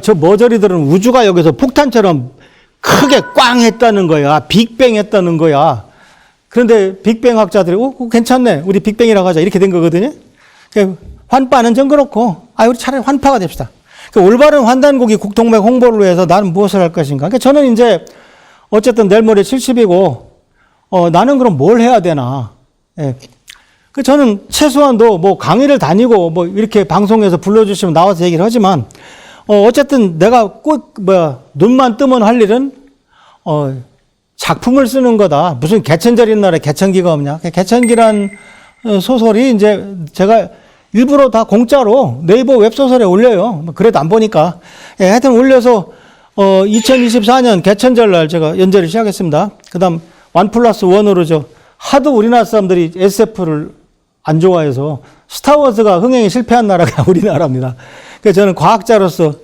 저 머저리들은 우주가 여기서 폭탄처럼 크게 꽝 했다는 거야. 빅뱅 했다는 거야. 그런데 빅뱅 학자들이, 괜찮네. 우리 빅뱅이라고 하자. 이렇게 된 거거든요. 환파는 좀 그렇고, 우리 차라리 환파가 됩시다. 올바른 환단고기 국동맥 홍보를 위해서 나는 무엇을 할 것인가. 저는 이제, 어쨌든 내일 모레 70이고, 나는 그럼 뭘 해야 되나. 예. 저는 최소한도 뭐 강의를 다니고 뭐 이렇게 방송에서 불러주시면 나와서 얘기를 하지만, 어쨌든 내가 꼭, 눈만 뜨면 할 일은, 작품을 쓰는 거다. 무슨 개천절 있는 날에 개천기가 없냐. 개천기란 소설이 이제 제가 일부러 다 공짜로 네이버 웹소설에 올려요. 그래도 안 보니까. 예, 하여튼 올려서, 2024년 개천절 날 제가 연재를 시작했습니다. 그 다음 1+1으로 하도 우리나라 사람들이 SF를 안 좋아해서 스타워즈가 흥행에 실패한 나라가 우리나라입니다. 그래서 저는 과학자로서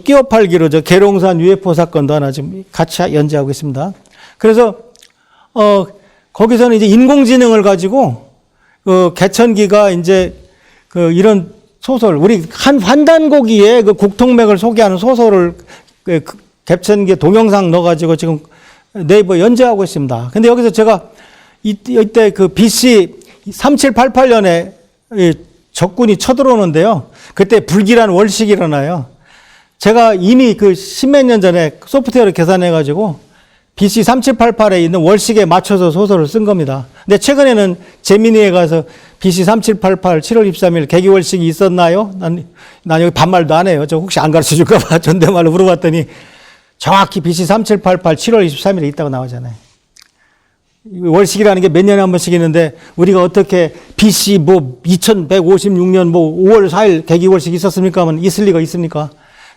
끼워 팔기로 계룡산 UFO 사건도 하나 지금 같이 연재하고 있습니다. 그래서, 거기서는 이제 인공지능을 가지고, 개천기가 이제 이런 소설, 우리 환단고기에 국통맥을 소개하는 소설을 개천기 동영상 넣어가지고 지금 네이버 연재하고 있습니다. 근데 여기서 제가 이때 BC 3788년에 적군이 쳐들어오는데요. 그때 불길한 월식이 일어나요. 제가 이미 십몇 년 전에 소프트웨어를 계산해가지고 BC 3788에 있는 월식에 맞춰서 소설을 쓴 겁니다. 근데 최근에는 제미니에 가서 BC 3788 7월 23일 개기월식이 있었나요? 난 여기 반말도 안 해요. 저 혹시 안 가르쳐 줄까봐 존댓말로 물어봤더니 정확히 BC 3788 7월 23일에 있다고 나오잖아요. 월식이라는 게 몇 년에 한 번씩 있는데 우리가 어떻게 BC 2156년 5월 4일 개기월식 있었습니까? 하면 있을 리가 있습니까?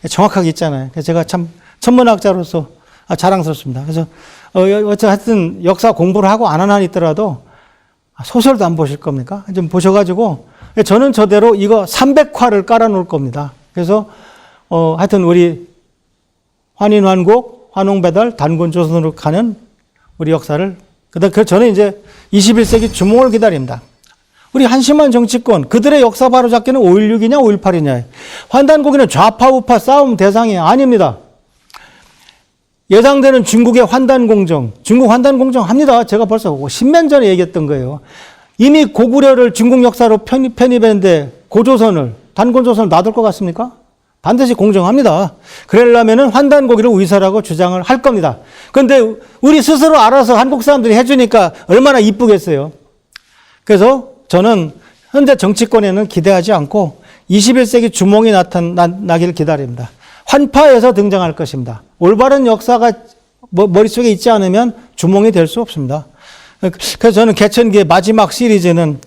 정확하게 있잖아요. 그래서 제가 참 천문학자로서 자랑스럽습니다. 그래서 어쨌든 역사 공부를 하고 안 하나 있더라도 소설도 안 보실 겁니까? 좀 보셔가지고 저는 저대로 이거 300화를 깔아놓을 겁니다. 그래서 하여튼 우리 환인환국, 환웅배달, 단군조선으로 가는 우리 역사를 그래서 저는 이제 21세기 주몽을 기다립니다. 우리 한심한 정치권, 그들의 역사 바로잡기는 5.16이냐 5.18이냐. 환단고기는 좌파 우파 싸움 대상이 아닙니다. 예상되는 중국의 환단공정, 중국 환단공정 합니다. 제가 벌써 10년 전에 얘기했던 거예요. 이미 고구려를 중국 역사로 편입했는데 고조선을, 단군조선을 놔둘 것 같습니까? 반드시 공정합니다. 그러려면 환단고기를 의사라고 주장을 할 겁니다. 그런데 우리 스스로 알아서 한국 사람들이 해주니까 얼마나 이쁘겠어요. 그래서 저는 현재 정치권에는 기대하지 않고 21세기 주몽이 나기를 기다립니다. 환파에서 등장할 것입니다. 올바른 역사가 머릿속에 있지 않으면 주몽이 될 수 없습니다. 그래서 저는 개천기의 마지막 시리즈는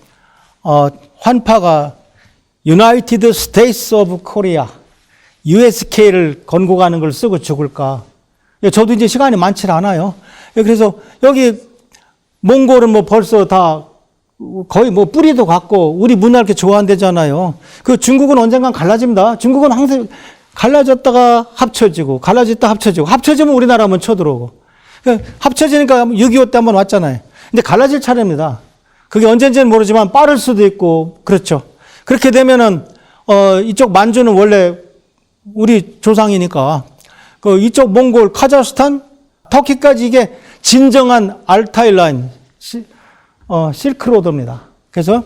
환파가 United States of Korea, USK를 건고 가는 걸 쓰고 죽을까. 저도 이제 시간이 많지 않아요. 그래서 여기 몽골은 벌써 다 거의 뿌리도 같고 우리 문화 이렇게 좋아한대잖아요. 중국은 언젠간 갈라집니다. 중국은 항상 갈라졌다가 합쳐지고 갈라졌다 합쳐지고 합쳐지면 우리나라 한번 쳐들어오고 합쳐지니까 6.25 때 한번 왔잖아요. 이제 갈라질 차례입니다. 그게 언젠지는 모르지만 빠를 수도 있고 그렇죠. 그렇게 되면은 이쪽 만주는 원래 우리 조상이니까 이쪽 몽골, 카자흐스탄, 터키까지 이게 진정한 알타이 라인, 실크로드입니다. 그래서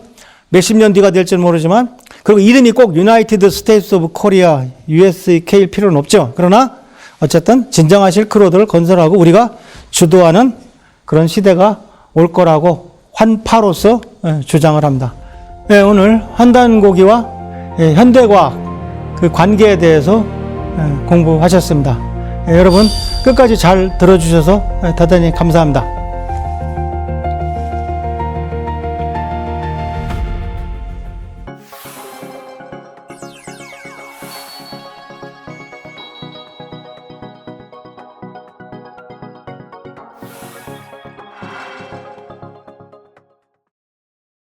몇십 년 뒤가 될지는 모르지만, 그리고 이름이 꼭 유나이티드 스테이트스 오브 코리아, USK일 필요는 없죠. 그러나 어쨌든 진정한 실크로드를 건설하고 우리가 주도하는 그런 시대가 올 거라고 환파로서 주장을 합니다. 네, 오늘 한단고기와 현대과학 그 관계에 대해서 공부하셨습니다. 여러분 끝까지 잘 들어주셔서 대단히 감사합니다.